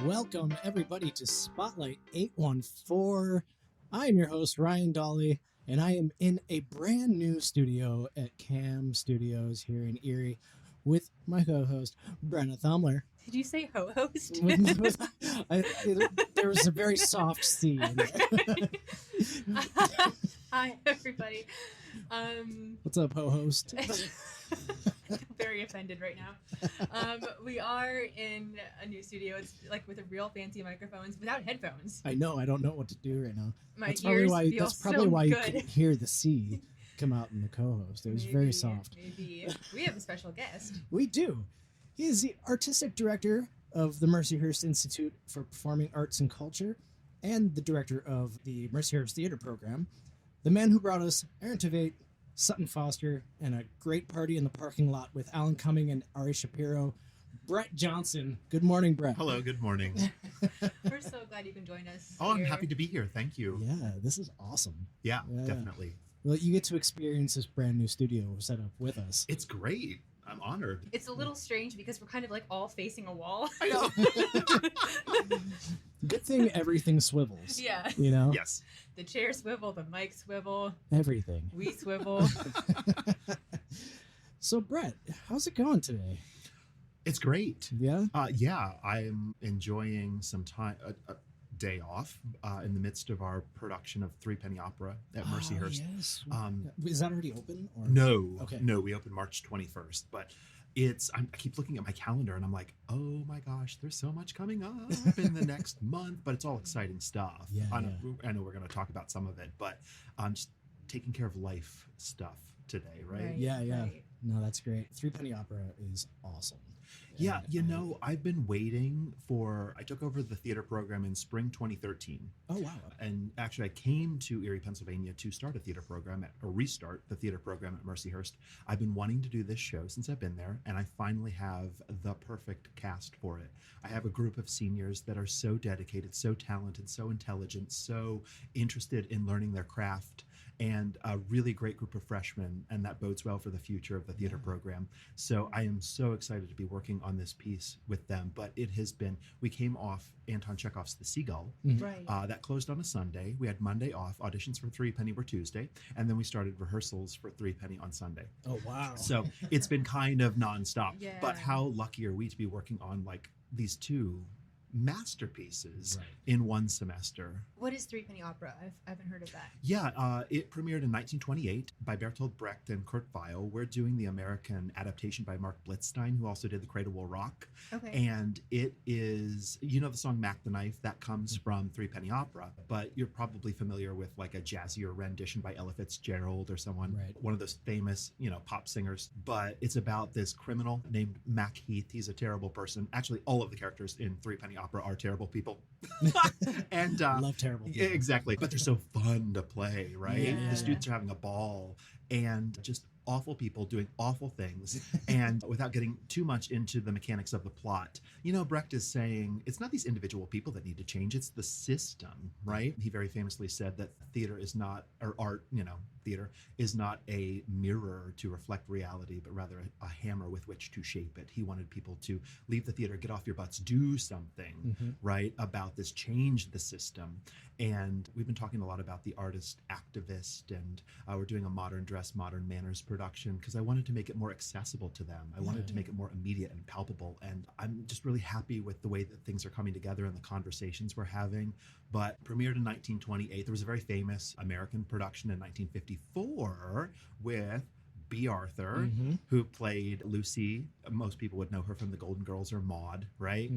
Welcome, everybody, to Spotlight 814. I'm your host, Ryan Dolly, and I am in a brand new studio at Cam Studios here in Erie with my co-host, Brenna Thumler. Did you say ho-host? There was a very soft C in there. Hi, everybody. What's up, ho-host? Very offended right now. We are in a new studio. It's like with a real fancy microphones without headphones. I know. I don't know what to do right now. My That's ears probably feel why so you good. could hear the C come out in the co-host. It was very soft. Maybe. We have a special guest. We do. He is the artistic director of the Mercyhurst Institute for Performing Arts and Culture and the director of the Mercyhurst Theater Program. The man who brought us Aaron Tveit, Sutton Foster, and a great party in the parking lot with Alan Cumming and Ari Shapiro, Brett Johnson. Good morning, Brett. Hello, good morning. We're so glad you can join us. Oh, I'm here. happy to be here. Thank you. Yeah, this is awesome. Yeah, Yeah. definitely. Well, you get to experience this brand new studio set up with us. It's great. I'm honored. It's a little strange because we're kind of like all facing a wall. I know. Good thing everything swivels. Yeah. You know? Yes. The chair swivel, the mic swivel, Everything. we swivel. So, Brett, how's it going today? It's great. Yeah? Yeah, I'm enjoying some time, a day off in the midst of our production of Three Penny Opera at Mercyhurst. Oh, yes. Um, Is that already open? Or? No, Okay. no, we opened March 21st, but I keep looking at my calendar and I'm like, oh my gosh, there's so much coming up in the next month, but it's all exciting stuff. Yeah, I know we're going to talk about some of it, but I'm just taking care of life stuff today, right? Yeah. Right. No, that's great. Three Penny Opera is awesome. Yeah, And I've been waiting I took over the theater program in spring 2013. Oh, wow. And actually, I came to Erie, Pennsylvania to start a theater program, or restart the theater program at Mercyhurst. I've been wanting to do this show since I've been there, and I finally have the perfect cast for it. I have a group of seniors that are so dedicated, so talented, so intelligent, so interested in learning their craft, and a really great group of freshmen, and that bodes well for the future of the theater program. So I am so excited to be working on this piece with them. But we came off Anton Chekhov's The Seagull. Right. That closed on a Sunday. We had Monday off. Auditions for Three Penny were Tuesday. And then we started rehearsals for Three Penny on Sunday. Oh, wow. So it's been kind of nonstop. Yeah. But how lucky are we to be working on like these two masterpieces Right. in one semester? What is Three Penny Opera? I haven't heard of that. Yeah, it premiered in 1928 by Bertolt Brecht and Kurt Weill. We're doing the American adaptation by Mark Blitzstein, who also did The Cradle Will Rock. Okay. And it is, the song Mac the Knife, that comes from Three Penny Opera, but you're probably familiar with like a jazzier rendition by Ella Fitzgerald or someone, Right. one of those famous, pop singers. But it's about this criminal named Mac Heath. He's a terrible person. Actually, all of the characters in Three Penny Opera are terrible people. And Love terrible yeah, people. exactly. But they're so fun to play, right? Yeah. The students are having a ball, and just awful people doing awful things. And without getting too much into the mechanics of the plot, Brecht is saying it's not these individual people that need to change, it's the system, right? He very famously said that theater is not, or art, theater is not a mirror to reflect reality, but rather a hammer with which to shape it. He wanted people to leave the theater, get off your butts, do something, right, about this, change the system. And we've been talking a lot about the artist activist, and we're doing a modern dress, modern manners production because I wanted to make it more accessible to them. I wanted to make it more immediate and palpable. And I'm just really happy with the way that things are coming together and the conversations we're having. But premiered in 1928. There was a very famous American production in 1954 with B. Arthur, who played Lucy. Most people would know her from The Golden Girls or Maude, right?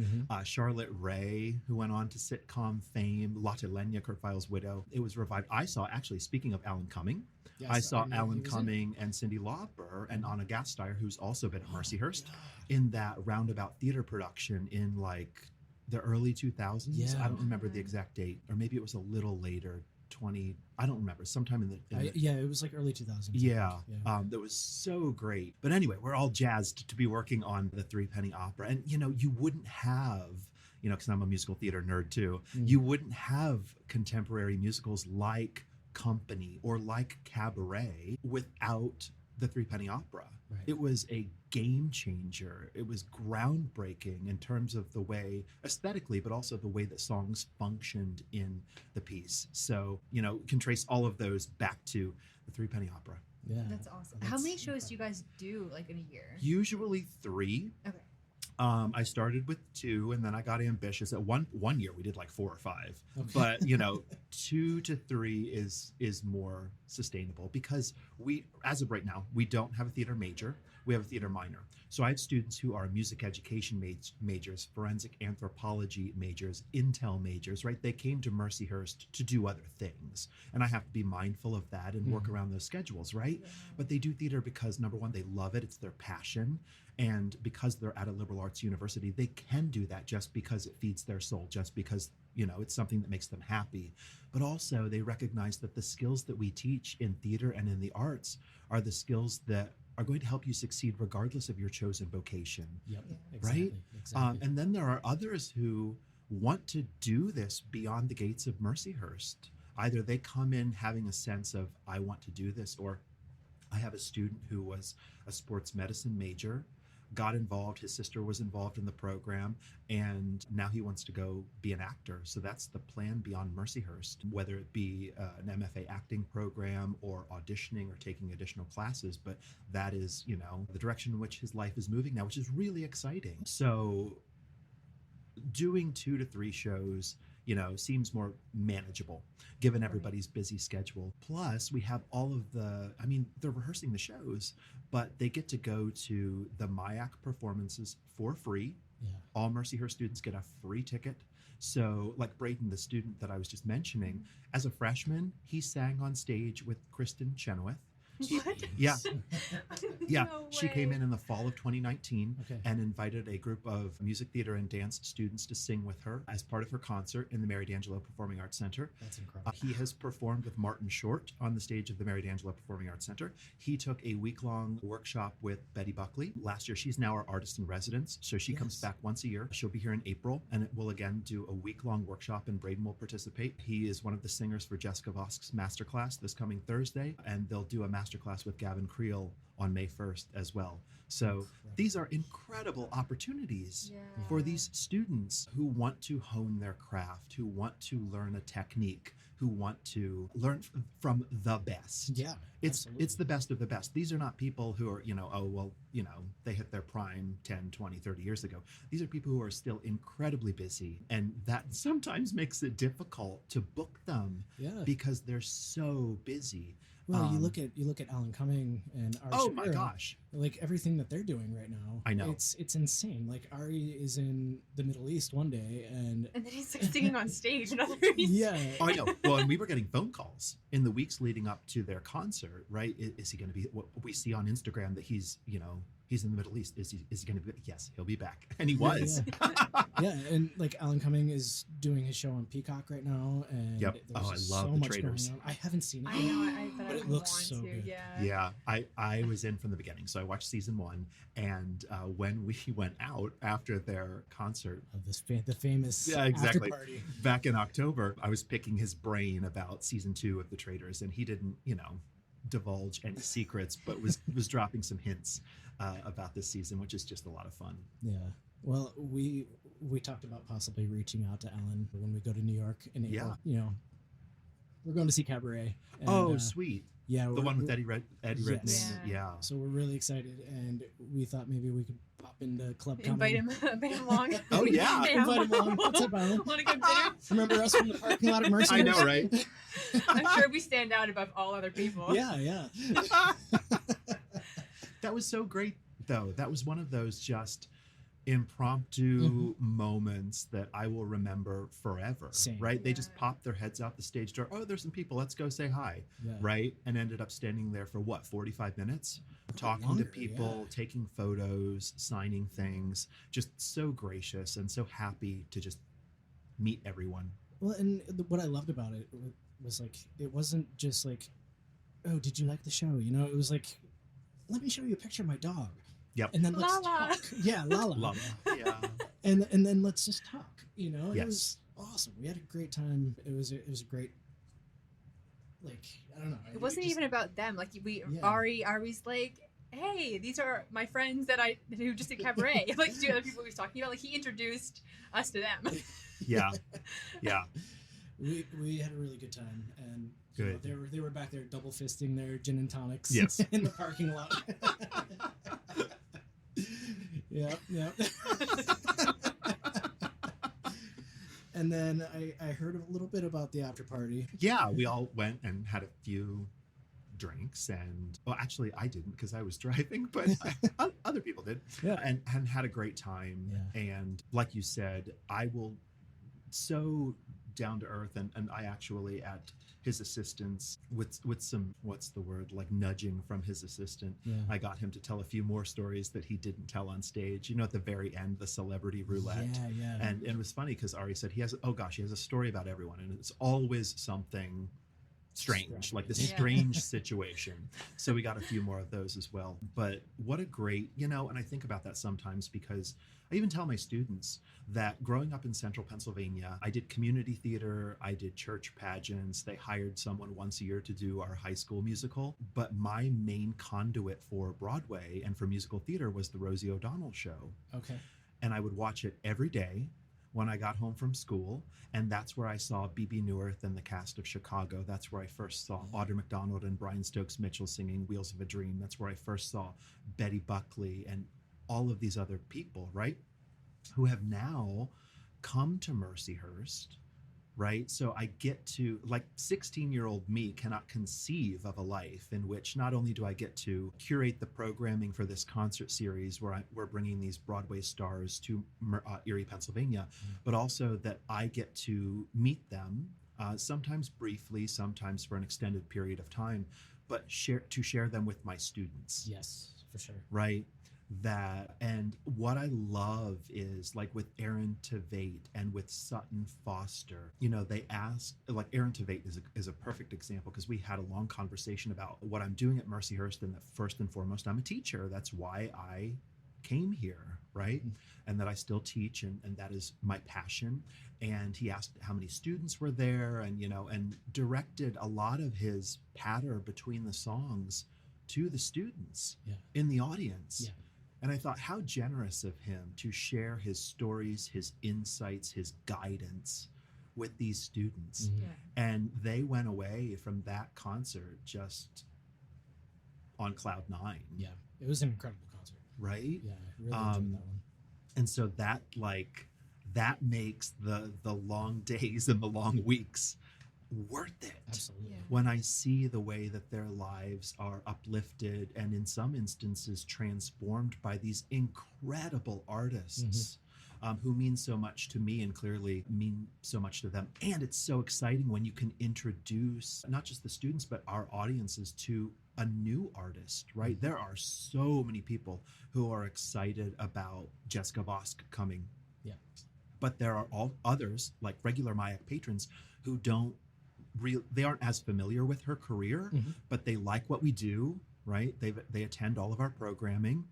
Charlotte Rae, who went on to sitcom fame, Lotte Lenya, Kurt Weill's widow. It was revived. I saw, actually, speaking of Alan Cumming, Yes, I saw know Alan he was Cumming and Cyndi Lauper and Anna Gasteyer, who's also been at Mercyhurst, in that roundabout theater production in like the early 2000s. Yeah. I don't remember the exact date, or maybe it was a little later, I don't remember, sometime in the Yeah, it was like early 2000s. yeah, that was so great. But anyway, we're all jazzed to be working on the Three Penny Opera. And, you wouldn't have, because I'm a musical theater nerd too, you wouldn't have contemporary musicals like Company or like Cabaret without the Threepenny Opera. Right. It was a game changer. It was groundbreaking in terms of the way, aesthetically, but also the way that songs functioned in the piece. So, can trace all of those back to the Threepenny Opera. Yeah. That's awesome. That's How many shows incredible. do you guys do like in a year? Usually 3. Okay. I started with 2, and then I got ambitious. At one year, we did like 4 or 5. Okay. But 2 to 3 is more sustainable, because we, as of right now, we don't have a theater major. We have a theater minor. So I have students who are music education majors, forensic anthropology majors, Intel majors, right? They came to Mercyhurst to do other things, and I have to be mindful of that and work around those schedules, right? Yeah. But they do theater because, number one, they love it. It's their passion. And because they're at a liberal arts university, they can do that just because it feeds their soul, just because, it's something that makes them happy. But also they recognize that the skills that we teach in theater and in the arts are the skills that are going to help you succeed regardless of your chosen vocation. Yep. Yeah. Exactly. Exactly. And then there are others who want to do this beyond the gates of Mercyhurst. Either they come in having a sense of, I want to do this, or I have a student who was a sports medicine major, got involved, his sister was involved in the program, and now he wants to go be an actor. So that's the plan beyond Mercyhurst, whether it be an MFA acting program or auditioning or taking additional classes. But that is, the direction in which his life is moving now, which is really exciting. So doing 2 to 3 shows, seems more manageable given everybody's busy schedule. Plus, we have all of they're rehearsing the shows, but they get to go to the MIAC performances for free. Yeah. All Mercyhurst students get a free ticket. So, like Braden, the student that I was just mentioning, as a freshman, he sang on stage with Kristen Chenoweth. What? Yeah. Yeah, No she came way. in the fall of 2019 Okay. and invited a group of music, theater, and dance students to sing with her as part of her concert in the Mary D'Angelo Performing Arts Center. That's incredible. He has performed with Martin Short on the stage of the Mary D'Angelo Performing Arts Center. He took a week-long workshop with Betty Buckley last year. She's now our artist in residence, so she comes Yes. back once a year. She'll be here in April, and it will again do a week-long workshop, and Braden will participate. He is one of the singers for Jessica Vosk's masterclass this coming Thursday, and they'll do a masterclass with Gavin Creel on May 1st as well. So Incredible. these are incredible opportunities Yeah. for these students who want to hone their craft, who want to learn a technique, who want to learn from the best. Yeah. It's absolutely. the best of the best. These are not people who are, they hit their prime 10, 20, 30 years ago. These are people who are still incredibly busy, and that sometimes makes it difficult to book them Yeah. because they're so busy. Well, you look at Alan Cumming and Ari Oh my Shapiro, gosh. like everything that they're doing right now. I know. It's insane. Like Ari is in the Middle East one day, and And then he's like singing on stage another. yeah, Oh, I know. Well, and we were getting phone calls in the weeks leading up to their concert, right? Is he going to be, what we see on Instagram that he's in the Middle East. Is he going to be, yes, he'll be back. And he was. yeah, and like Alan Cumming is doing his show on Peacock right now, and Yep. there's Oh, I just love so the much Traitors. going on. I haven't seen it I yet. know. But But I it looks want so to. good. Yeah. Yeah, I was in from the beginning. So I watched season 1. And when we went out after their concert, Of the famous Yeah, exactly. after party. back in October, I was picking his brain about season 2 of The Traitors, and he didn't, divulge any secrets, but was dropping some hints about this season, which is just a lot of fun. Yeah. Well, we talked about possibly reaching out to Alan when we go to New York in April. Yeah. We're going to see Cabaret. And, Oh, sweet! yeah, The one with Eddie Redmayne. Yes. Yeah. So we're really excited, and we thought maybe we could pop into Club Invite Comedy. him along. Oh, yeah. Invite him along. What's up, Alan? Want to go dinner? Remember us from the parking lot at Mercy? I know, right? I'm sure we stand out above all other people. Yeah. That was so great, though. That was one of those just impromptu moments that I will remember forever. Same. Right? They just Yeah. popped their heads out the stage door. Oh, there's some people. Let's go say hi. Yeah. Right? And ended up standing there for 45 minutes, talking Longer, to people, yeah. taking photos, signing things. Just so gracious and so happy to just meet everyone. Well, and what I loved about it was like, it wasn't just like, oh, did you like the show? It was like, let me show you a picture of my dog. Yep. And then let's Lala. talk. Yeah, Lala. Love. Yeah. And then let's just talk. And Yes. it was awesome. We had a great time. It was a great like, I don't know. It wasn't even about them. Like Yeah. Ari's like, hey, these are my friends who just did cabaret. Like two other people he was talking about. Like he introduced us to them. Yeah. Yeah. We had a really good time, and you know, Good. they were back there double fisting their gin and tonics Yes. in the parking lot. Yeah. And then I heard a little bit about the after party. Yeah, we all went and had a few drinks, and well, actually I didn't because I was driving, but other people did. Yeah. And had a great time. Yeah. And like you said, I will so down to earth, and I actually at his assistance with some, what's the word, like nudging from his assistant, Yeah. I got him to tell a few more stories that he didn't tell on stage, you know, at the very end, the celebrity roulette. Yeah. And it was funny because Ari said he has a story about everyone, and it's always something strange, like this Yeah. strange situation. So we got a few more of those as well. But what a great, you know, and I think about that sometimes because I even tell my students that growing up in central Pennsylvania, I did community theater, I did church pageants. They hired someone once a year to do our high school musical. But my main conduit for Broadway and for musical theater was the Rosie O'Donnell show. Okay. And I would watch it every day when I got home from school. And that's where I saw B.B. Newirth and the cast of Chicago. That's where I first saw Audra McDonald and Brian Stokes Mitchell singing Wheels of a Dream. That's where I first saw Betty Buckley and all of these other people, right? Who have now come to Mercyhurst, right? So I get to, like 16-year-old me cannot conceive of a life in which not only do I get to curate the programming for this concert series where we're bringing these Broadway stars to Erie, Pennsylvania, but also that I get to meet them, sometimes briefly, sometimes for an extended period of time, but share them with my students. Yes, for sure. Right? That, and what I love is like with Aaron Tveit and with Sutton Foster, you know, they asked, like Aaron Tveit is a perfect example because we had a long conversation about what I'm doing at Mercyhurst, and that first and foremost, I'm a teacher. That's why I came here, right? And that I still teach, and that is my passion. And he asked how many students were there, and, you know, and directed a lot of his patter between the songs to the students in the audience. Yeah. And I thought, how generous of him to share his stories, his insights, his guidance with these students. Mhm. Yeah. And they went away from that concert just on cloud nine. Yeah. It was an incredible concert. Right? Yeah, I really enjoyed that one. And so that makes the long days and the long weeks worth it. Absolutely. Yeah. When I see the way that their lives are uplifted and in some instances transformed by these incredible artists who mean so much to me and clearly mean so much to them. And it's so exciting when you can introduce not just the students, but our audiences to a new artist, right? There are so many people who are excited about Jessica Vosk coming. Yeah. But there are all others, like regular MIAC patrons, who they aren't as familiar with her career, but they like what we do, right? They attend all of our programming,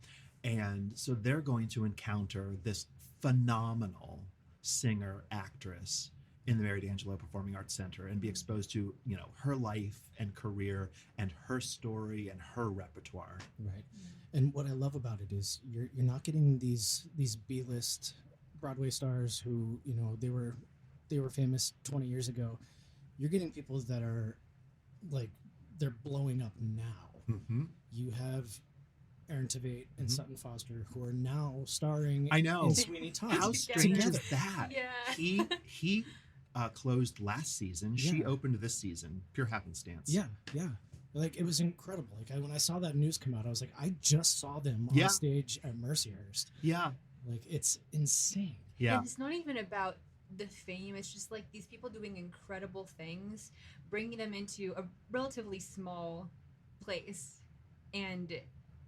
and so they're going to encounter this phenomenal singer actress in the Mary D'Angelo Performing Arts Center and be exposed to, you know, her life and career and her story and her repertoire. Right. And what I love about it is you're not getting these B-list Broadway stars who, you know, they were famous 20 years ago. You're getting people that are like, they're blowing up now. You have Aaron Tveit and Sutton Foster who are now starring in Sweeney Todd. How strange together. is that? Yeah. He closed last season. She opened this season. Pure happenstance. Yeah. Like, it was incredible. Like, when I saw that news come out, I was like, I just saw them on stage at Mercyhurst. Yeah. Like, it's insane. Yeah. And it's not even about the fame. It's just like these people doing incredible things, bringing them into a relatively small place, and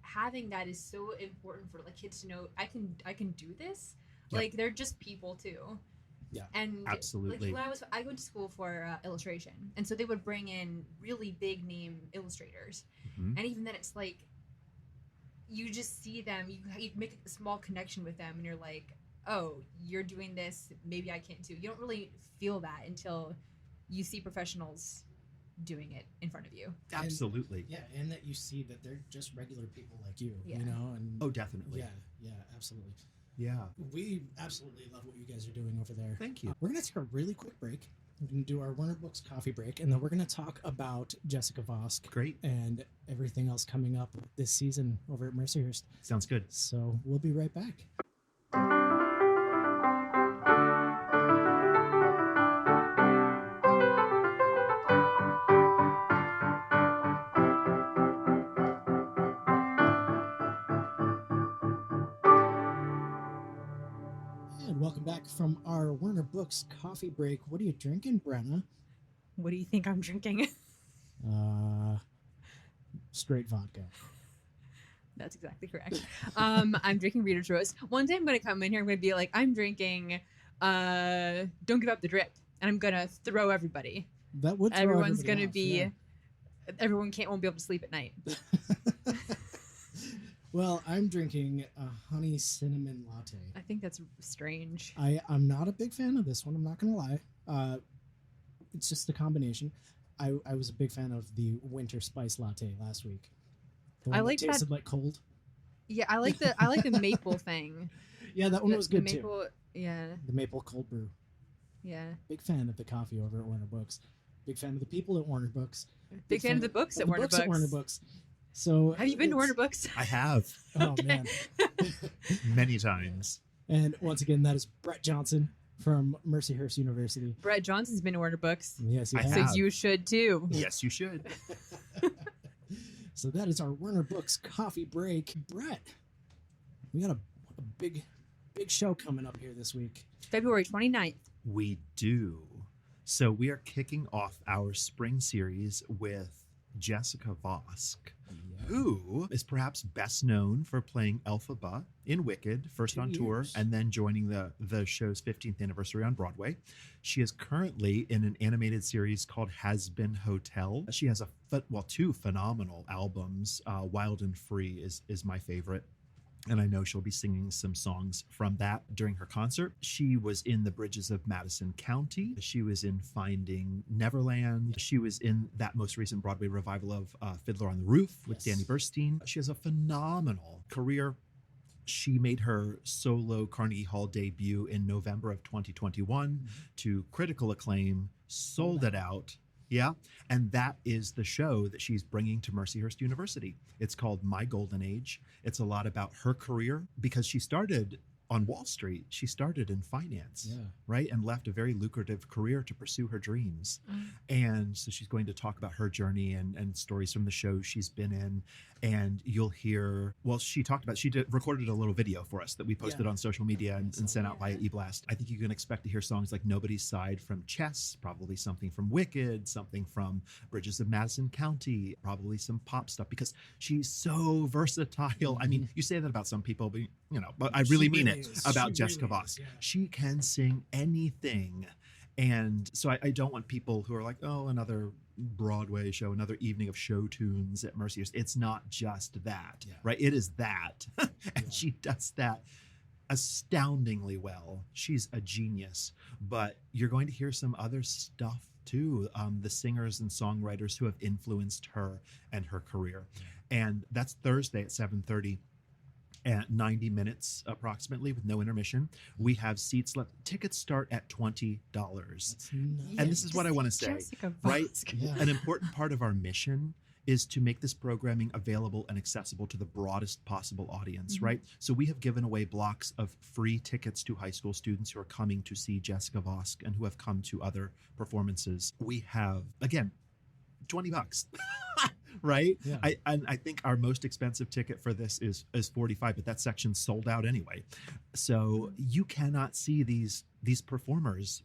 having that is so important for like kids to know I can do this. Yep. Like, they're just people too. Yeah. And Absolutely. like I went to school for illustration, and so they would bring in really big name illustrators, and even then it's like you just see them, you make a small connection with them, and you're like, oh, you're doing this, maybe I can too. You don't really feel that until you see professionals doing it in front of you. Absolutely. Yeah, and that you see that they're just regular people like you, Yeah. you know? And Oh, definitely. yeah, absolutely. Yeah. We absolutely love what you guys are doing over there. Thank you. We're going to take a really quick break. We're going to do our Warner Books coffee break, and then we're going to talk about Jessica Vosk Great. and everything else coming up this season over at Mercyhurst. Sounds good. So we'll be right back. And welcome back from our Warner Books coffee break. What are you drinking, Brenna? What do you think I'm drinking? Straight vodka. That's exactly correct. I'm drinking Reader's Roast. One day I'm going to come in here, I'm going to be like, I'm drinking Don't Give Up the Drip. And I'm going to throw everybody. That would throw Everyone's everybody going to off, be, yeah. everyone won't be able to sleep at night. Well, I'm drinking a honey cinnamon latte. I think that's strange. I'm not a big fan of this one. I'm not going to lie. It's just a combination. I was a big fan of the winter spice latte last week. The one I like that tasted like cold. Yeah, I like the maple thing. Yeah, that one was good the too. maple, yeah, The maple cold brew. yeah. Big fan of the coffee over at Warner Books. Big fan of the people at Warner Books. Big fan of the books at Warner Books. Warner Books. So Have you been to it's- Warner Books? I have Oh man. many times. And once again, that is Brett Johnson from Mercyhurst University. Brett Johnson's been to Warner Books, Yes, he I has. so have. you should too. Yes, you should. So that is our Warner Books coffee break. Brett, we got a big show coming up here this week. February 29th. We do. So we are kicking off our spring series with Jessica Vosk, who is perhaps best known for playing Elphaba in Wicked, first 2 on tour, years. and then joining the show's 15th anniversary on Broadway. She is currently in an animated series called Has Been Hotel. She has two phenomenal albums. Wild and Free is my favorite. And I know she'll be singing some songs from that during her concert. She was in The Bridges of Madison County. She was in Finding Neverland. She was in that most recent Broadway revival of Fiddler on the Roof with Yes. Danny Burstein. She has a phenomenal career. She made her solo Carnegie Hall debut in November of 2021 to critical acclaim, sold it out. Yeah. And that is the show that she's bringing to Mercyhurst University. It's called My Golden Age. It's a lot about her career because she started on Wall Street. She started in finance, Yeah. right? And left a very lucrative career to pursue her dreams. And so she's going to talk about her journey and stories from the shows she's been in. And you'll hear, well, she recorded a little video for us that we posted Yeah. on social media and sent out via Yeah. eBlast. I think you can expect to hear songs like Nobody's Side from Chess, probably something from Wicked, something from Bridges of Madison County, probably some pop stuff because she's so versatile. I mean, you say that about some people, but I really mean it is. about She Jessica really Vosk. is, yeah. She can sing anything. And so I don't want people who are like, oh, another Broadway show, another evening of show tunes at Mercyhurst. It's not just that, Yeah. right? It is that. And Yeah. she does that astoundingly well. She's a genius. But you're going to hear some other stuff too. The singers and songwriters who have influenced her and her career. And that's Thursday at 7:30. At 90 minutes approximately with no intermission. We have seats left. Tickets start at $20. That's nice. And this is what I want to say, Jessica right? Vosk. Yeah. An important part of our mission is to make this programming available and accessible to the broadest possible audience, right? So we have given away blocks of free tickets to high school students who are coming to see Jessica Vosk and who have come to other performances. We have, again, $20. Right? Yeah. I think our most expensive ticket for this is $45, but that section's sold out anyway. So you cannot see these performers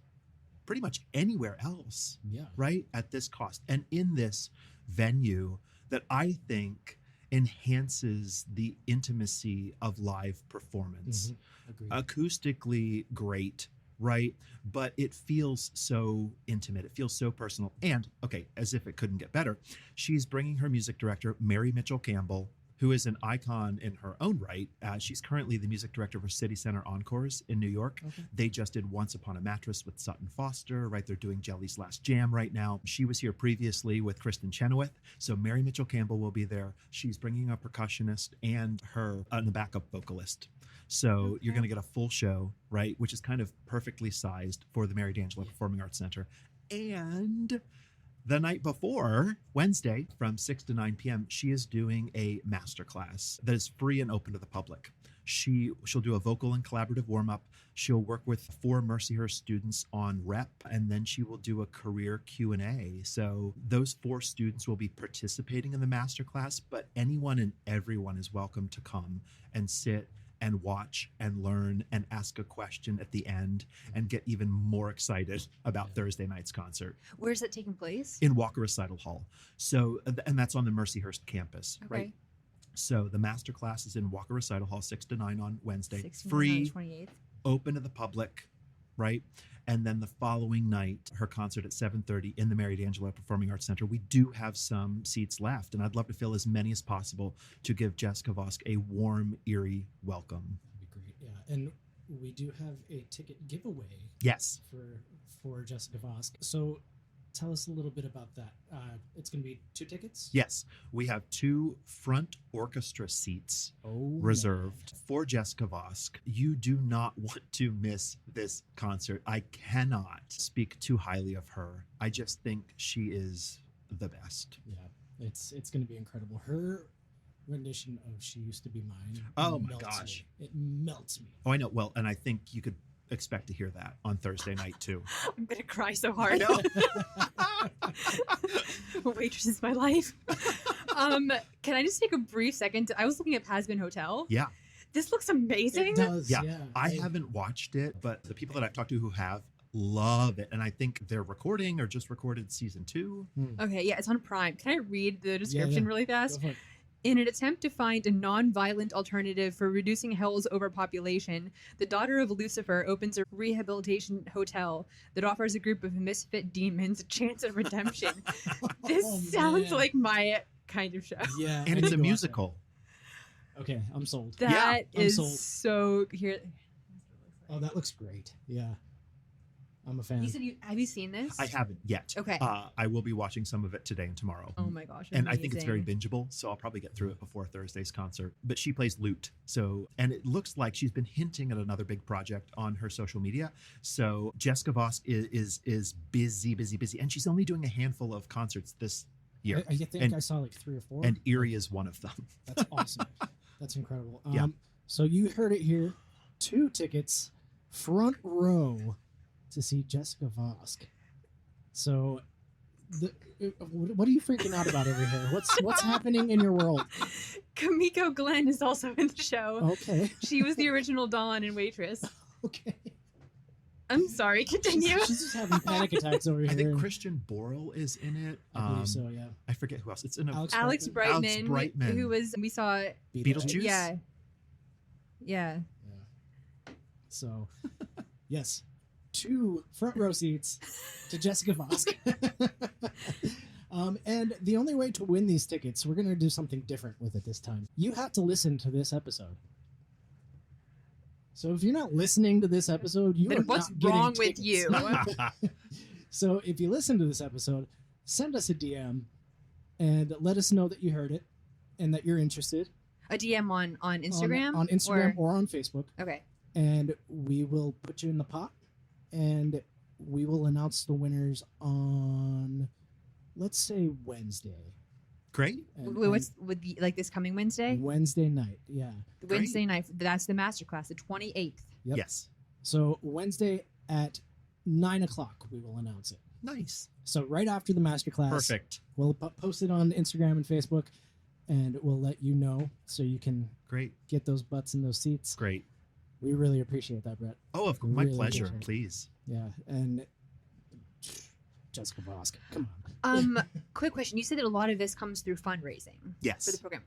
pretty much anywhere else, Yeah. right? At this cost. And in this venue that I think enhances the intimacy of live performance. Agreed. Acoustically great, right? But it feels so intimate. It feels so personal. And, okay, as if it couldn't get better, she's bringing her music director, Mary Mitchell Campbell, who is an icon in her own right. She's currently the music director for City Center Encores in New York. Okay. They just did Once Upon a Mattress with Sutton Foster, right? They're doing Jelly's Last Jam right now. She was here previously with Kristen Chenoweth. So Mary Mitchell Campbell will be there. She's bringing a percussionist and a backup vocalist. So you're going to get a full show, right? Which is kind of perfectly sized for the Mary D'Angelo Performing Arts Center. And the night before, Wednesday, from 6 to 9 p.m., she is doing a masterclass that is free and open to the public. She'll do a vocal and collaborative warm-up. She'll work with 4 Mercyhurst students on rep, and then she will do a career Q&A. So those 4 students will be participating in the masterclass, but anyone and everyone is welcome to come and sit and watch and learn and ask a question at the end and get even more excited about Thursday night's concert. Where's it taking place? In Walker Recital Hall. So, and that's on the Mercyhurst campus, Okay. right? So the master class is in Walker Recital Hall, 6 to 9 on Wednesday. 16 Free, on the 28th. open to the public, right? And then the following night, her concert at 7:30 in the Mary D'Angelo Performing Arts Center. We do have some seats left, and I'd love to fill as many as possible to give Jessica Vosk a warm, Erie welcome. That'd be great. Yeah, and we do have a ticket giveaway. Yes. For Jessica Vosk. So tell us a little bit about that. It's going to be 2 tickets? Yes, we have 2 front orchestra seats Oh, reserved for Jessica Vosk. You do not want to miss this concert. I cannot speak too highly of her. I just think she is the best. Yeah, it's going to be incredible. Her rendition of She Used to Be Mine. Oh my melts gosh. me. It melts me. Oh, I know. Well, and I think you could expect to hear that on Thursday night too. I'm gonna cry so I hard. know. Waitress is my life. Can I just take a brief second? I was looking at Pasman Hotel. Yeah. This looks amazing. It does, Yeah. yeah. I haven't watched it, but the people that I've talked to who have love it. And I think they're recording or just recorded season 2. Okay, yeah, it's on Prime. Can I read the description really Go fast? for it. In an attempt to find a non-violent alternative for reducing hell's overpopulation, the daughter of Lucifer opens a rehabilitation hotel that offers a group of misfit demons a chance at redemption. This Oh, sounds man. like my kind of show. Yeah. And I it's need a to watch musical. that. Okay, I'm sold. That I'm is sold. so here. Oh, that looks great. Yeah. I'm a fan. You said have you seen this? I haven't yet. Okay. I will be watching some of it today and tomorrow. Oh my gosh. And I think it's very amazing. bingeable, so I'll probably get through it before Thursday's concert. But she plays lute, so, and it looks like she's been hinting at another big project on her social media. So Jessica Vosk is busy, and she's only doing a handful of concerts this year. I think and, I saw like 3 or 4. and Erie is one of them. That's awesome. That's incredible. Yeah. So you heard it here. 2 tickets, front row, to see Jessica Vosk. So, what are you freaking out about over here? What's happening in your world? Kamiko Glenn is also in the show. Okay. She was the original Dawn and Waitress. Okay. I'm sorry, continue. She's just having panic attacks over here. I think Christian Borle is in it. I believe so, yeah. I forget who else. It's in a Alex Brightman, Brightman. who was, we saw, Beetlejuice? yeah. Yeah. So, yes, 2 front row seats to Jessica Vosk. And the only way to win these tickets, we're going to do something different with it this time. You have to listen to this episode. So if you're not listening to this episode, you Then are what's not getting wrong with tickets. you? So if you listen to this episode, send us a DM and let us know that you heard it and that you're interested. A DM on Instagram? On Instagram or on Facebook. Okay. And we will put you in the pot and we will announce the winners on, let's say, Wednesday. Great. And, What's with like this coming Wednesday? Wednesday night, yeah. Wednesday night. That's the masterclass, the 28th. Yep. Yes. So Wednesday at 9 o'clock, we will announce it. Nice. So right after the masterclass, Perfect. we'll post it on Instagram and Facebook, and we'll let you know so you can Great. get those butts in those seats. Great. We really appreciate that, Brett. Oh, of course. My Really pleasure. appreciate it. Please. Yeah, and Jessica Vosk, come on. Quick question. You said that a lot of this comes through fundraising Yes. for the program.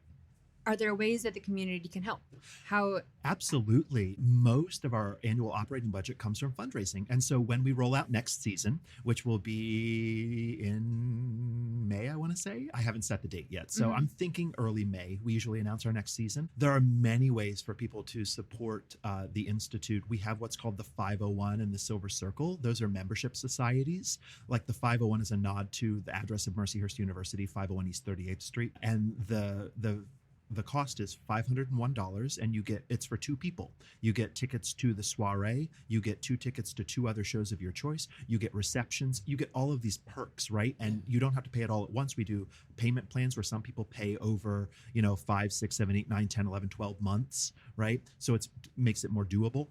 Are there ways that the community can help? How? Absolutely. Most of our annual operating budget comes from fundraising. And so when we roll out next season, which will be in May, I want to say. I haven't set the date yet. So Mhm. I'm thinking early May. We usually announce our next season. There are many ways for people to support the Institute. We have what's called the 501 and the Silver Circle. Those are membership societies. Like the 501 is a nod to the address of Mercyhurst University, 501 East 38th Street. And the cost is $501, and it's for two people. You get tickets to the soiree, you get 2 tickets to 2 other shows of your choice, you get receptions, you get all of these perks, right? And you don't have to pay it all at once. We do payment plans where some people pay over 5, 6, 7, 8, 9, 10, 11, 12 months, right? So it makes it more doable.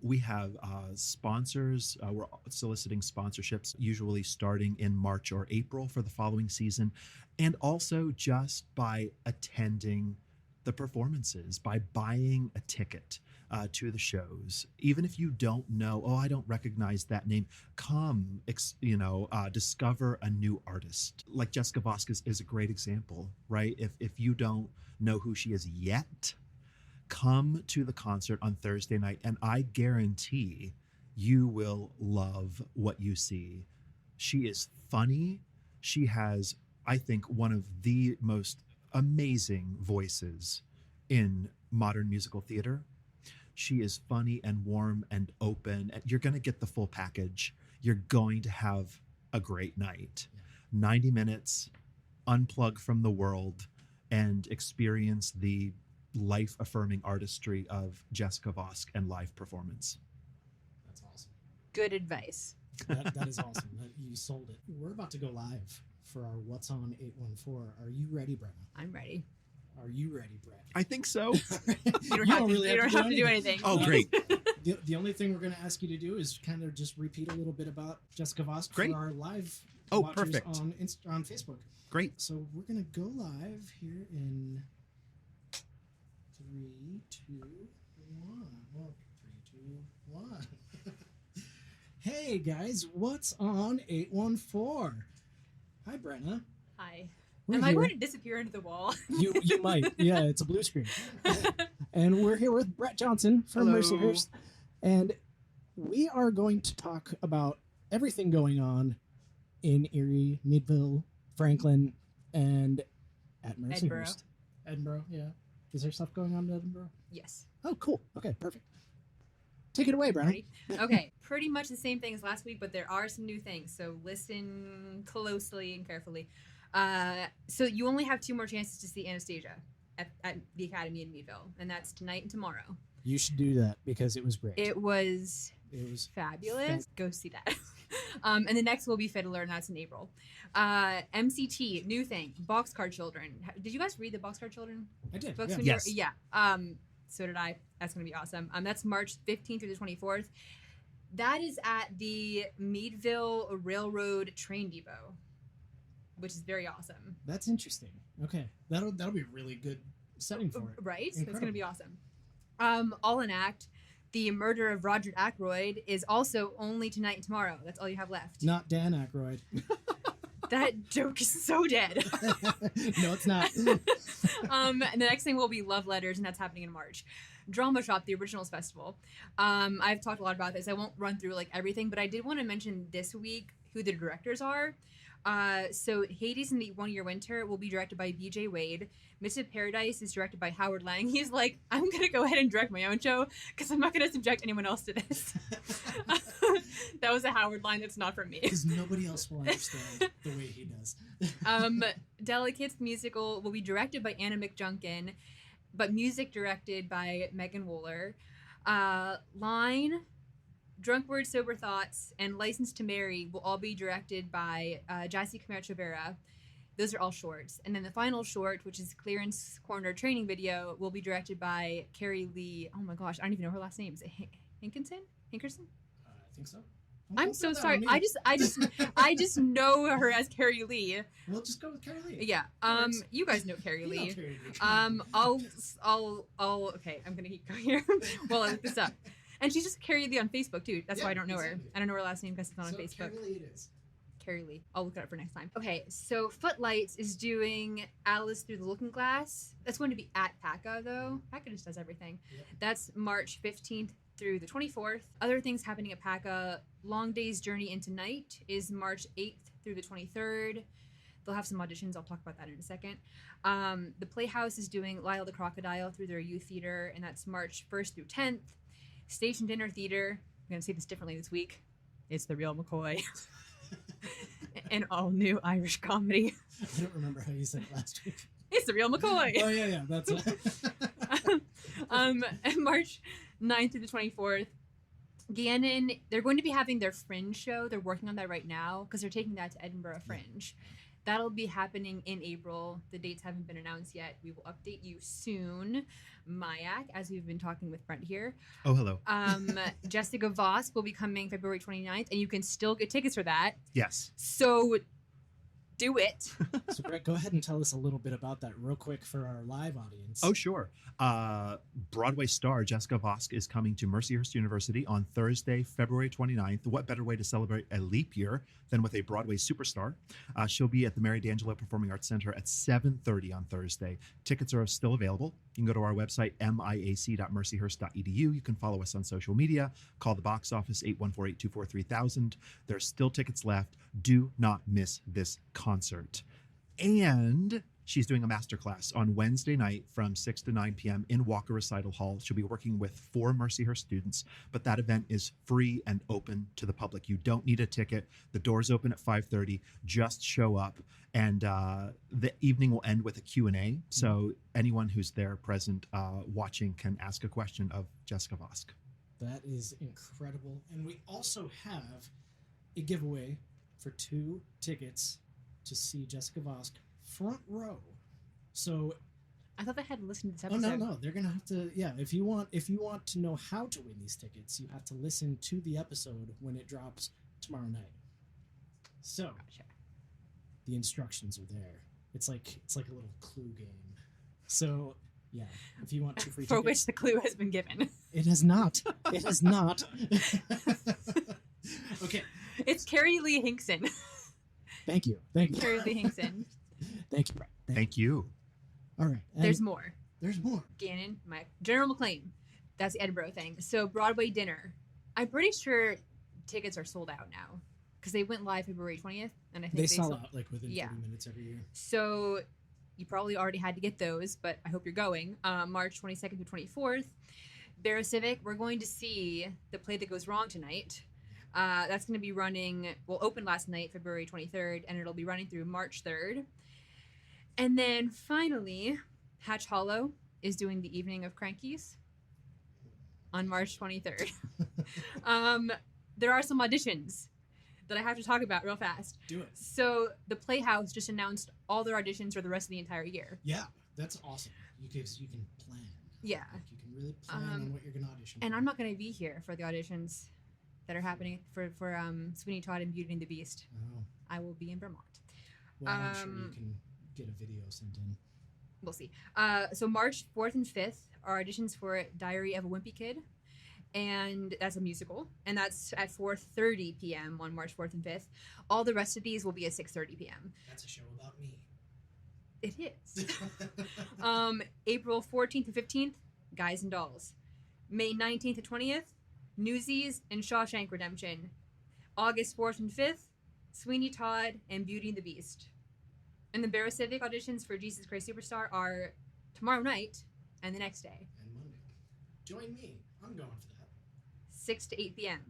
We have sponsors. We're soliciting sponsorships, usually starting in March or April for the following season. And also just by attending the performances, by buying a ticket to the shows. Even if you don't know, I don't recognize that name, come, discover a new artist. Like Jessica Vosk is a great example, right? If you don't know who she is yet, come to the concert on Thursday night, and I guarantee you will love what you see. She is funny. She has, I think, one of the most amazing voices in modern musical theater. She is funny and warm and open. You're going to get the full package. You're going to have a great night. 90 minutes, unplug from the world, and experience the life-affirming artistry of Jessica Vosk and live performance. That's awesome. Good advice. That is awesome. You sold it. We're about to go live for our What's On 814. Are you ready, Brenna? I'm ready. Are you ready, Brett? I think so. You don't have to do anything. Oh, great. The only thing we're going to ask you to do is kind of just repeat a little bit about Jessica Vosk Great. for our live watchers perfect. on Facebook. Great. So we're going to go live here in 3, 2, 1. Well, 3, 2, 1. Hey guys, what's on 814? Hi, Brenna. Hi. We're Am I here. going to disappear into the wall? You might. Yeah, it's a blue screen. And we're here with Brett Johnson from Hello. Mercyhurst. And we are going to talk about everything going on in Erie, Meadville, Franklin, and at Mercyhurst. Edinburgh, yeah. Is there stuff going on in Edinburgh? Yes. Oh, cool. Okay, perfect. Take it away, Brenna. Ready? Okay. Pretty much the same thing as last week, but there are some new things. So listen closely and carefully. So you only have 2 more chances to see Anastasia at the Academy in Meadville, and that's tonight and tomorrow. You should do that because it was great. It was fabulous. Go see that. And the next will be Fiddler, and that's in April. MCT, new thing, Boxcar Children. Did you guys read the Boxcar Children I did. books? Yeah. When you were- Yes. Yeah. So did I. That's going to be awesome. That's March 15th through the 24th. That is at the Meadville Railroad Train Depot, which is very awesome. That's interesting. Okay. That'll be a really good setting for it. Right? It's Incredible. going to be awesome. All in Act, the murder of Roger Ackroyd is also only tonight and tomorrow. That's all you have left. Not Dan Aykroyd. That joke is so dead. No, it's not. And the next thing will be Love Letters, and that's happening in March. Drama Shop, the Originals Festival. I've talked a lot about this. I won't run through everything, but I did want to mention this week who the directors are. So Hades in the One Year Winter will be directed by B.J. Wade. Miss of Paradise is directed by Howard Lang. He's like, I'm going to go ahead and direct my own show because I'm not going to subject anyone else to this. That was a Howard line that's not from me. Because nobody else will understand the way he does. Delicates musical will be directed by Anna McJunkin, but music directed by Megan Wooler. Line, Drunk Words, Sober Thoughts, and License to Marry will all be directed by Jassy Camacho Vera. Those are all shorts. And then the final short, which is Clearance Corner training video, will be directed by Carrie Lee. Oh my gosh, I don't even know her last name. Is it Hinkerson? I think so. I'm so sorry. I just know her as Carrie Lee. We'll just go with Carrie Lee. Yeah. You guys know Carrie You know Lee. Carrie Lee. I'll okay, I'm gonna keep going here while I look this up. And she's just Carrie Lee on Facebook too. That's why I don't know her. exactly. I don't know her last name because it's not on Facebook. Carrie Lee it is. Carrie Lee. I'll look it up for next time. Okay, so Footlights is doing Alice Through the Looking Glass. That's going to be at PACA though. PACA just does everything. Yep. That's March 15th through the 24th. Other things happening at PACA, Long Day's Journey into Night is March 8th through the 23rd. They'll have some auditions. I'll talk about that in a second. The Playhouse is doing Lyle the Crocodile through their youth theater, and that's March 1st through 10th. Station Dinner Theater, I'm going to say this differently this week. It's The Real McCoy. An all-new Irish comedy. I don't remember how you said it last week. It's The Real McCoy. Oh, yeah, that's it. March 9th through the 24th. Gannon, they're going to be having their Fringe show. They're working on that right now because they're taking that to Edinburgh Fringe. That'll be happening in April. The dates haven't been announced yet. We will update you soon. MIAC, as we've been talking with Brent here. Oh, hello. Jessica Vosk will be coming February 29th, and you can still get tickets for that. Yes. So do it. So, Brett, go ahead and tell us a little bit about that real quick for our live audience. Oh, sure. Broadway star Jessica Vosk is coming to Mercyhurst University on Thursday, February 29th. What better way to celebrate a leap year than with a Broadway superstar? She'll be at the Mary D'Angelo Performing Arts Center at 7:30 on Thursday. Tickets are still available. You can go to our website, miac.mercyhurst.edu. You can follow us on social media. Call the box office, 814-824-3000. There's still tickets left. Do not miss this concert. And she's doing a masterclass on Wednesday night from 6 to 9 p.m. in Walker Recital Hall. She'll be working with 4 Mercyhurst students, but that event is free and open to the public. You don't need a ticket. The doors open at 5:30. Just show up. And the evening will end with a Q&A. So anyone who's there present watching can ask a question of Jessica Vosk. That is incredible. And we also have a giveaway for 2 tickets to see Jessica Vosk front row. So I thought they had to listen to this oh episode. no, they're gonna have to. Yeah, if you want to know how to win these tickets, you have to listen to the episode when it drops tomorrow night. So Gotcha. the instructions are there. It's like a little clue game. So yeah, if you want 2 free For tickets, which the clue has been given. it has not. It has not. Okay. It's Carrie Lee Hinkson. Thank you. Carrie Lee Hinkson. Thank you, Brett. Thank you. All right. And There's more. There's more. Gannon, General McLean. That's the Edinburgh thing. So Broadway dinner. I'm pretty sure tickets are sold out now because they went live February 20th, and I think They sell out like within 30 minutes every year. So you probably already had to get those, but I hope you're going. March 22nd to 24th. barrow-civic. We're going to see the play that goes wrong tonight. That's going to be running. Well, opened last night, February 23rd, and it'll be running through March 3rd. And then finally, Hatch Hollow is doing the Evening of Crankies on March 23rd. There are some auditions that I have to talk about real fast. Do it. So the Playhouse just announced all their auditions for the rest of the entire year. Yeah, that's awesome. You can plan. Yeah. Like you can really plan on what you're going to audition And for. I'm not going to be here for the auditions that are happening for Sweeney Todd and Beauty and the Beast. Oh. I will be in Vermont. Well, I'm sure you can get a video sent in. We'll see. So March 4th and 5th are auditions for Diary of a Wimpy Kid. And that's a musical. And that's at 4:30 p.m. on March 4th and 5th. All the rest of these will be at 6:30 p.m. That's a show about me. It is. April 14th and 15th, Guys and Dolls. May 19th and 20th, Newsies and Shawshank Redemption. August 4th and 5th, Sweeney Todd and Beauty and the Beast. And the barrow-civic auditions for Jesus Christ Superstar are tomorrow night and the next day. And Monday. Join me. I'm going for that. 6 to 8 p.m.,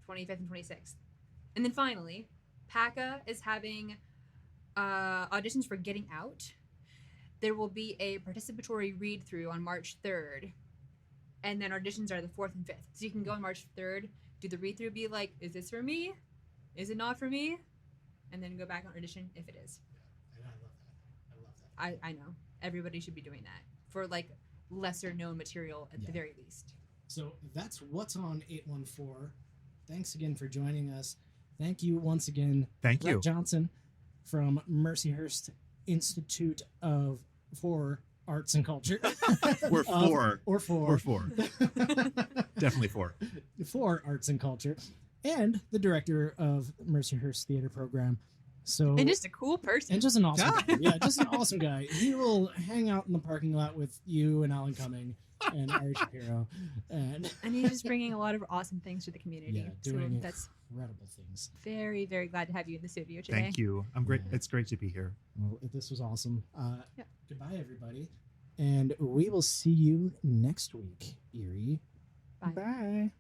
25th and 26th. And then finally, PACA is having auditions for Getting Out. There will be a participatory read-through on March 3rd. And then auditions are the 4th and 5th. So you can go on March 3rd, do the read-through, be like, is this for me? Is it not for me? And then go back on audition if it is. Yeah, and I love that. I know. Everybody should be doing that for like lesser known material at the very least. So that's what's on 814. Thanks again for joining us. Thank you once again, Thank Brett you. Johnson from Mercyhurst Institute for Arts and Culture. We're four. Or four. We're four. Definitely four. For Arts and Culture. And the director of Mercyhurst Theater Program. So And just a cool person. and just an awesome guy. Yeah, just an awesome guy. He will hang out in the parking lot with you and Alan Cumming and Ari Shapiro. And And he's just bringing a lot of awesome things to the community. Yeah, doing so it. that's incredible things. Very, very glad to have you in the studio today. Thank you. I'm great. Yeah. It's great to be here. Well, this was awesome. Yeah. Goodbye, everybody. And we will see you next week, Erie. Bye. Bye.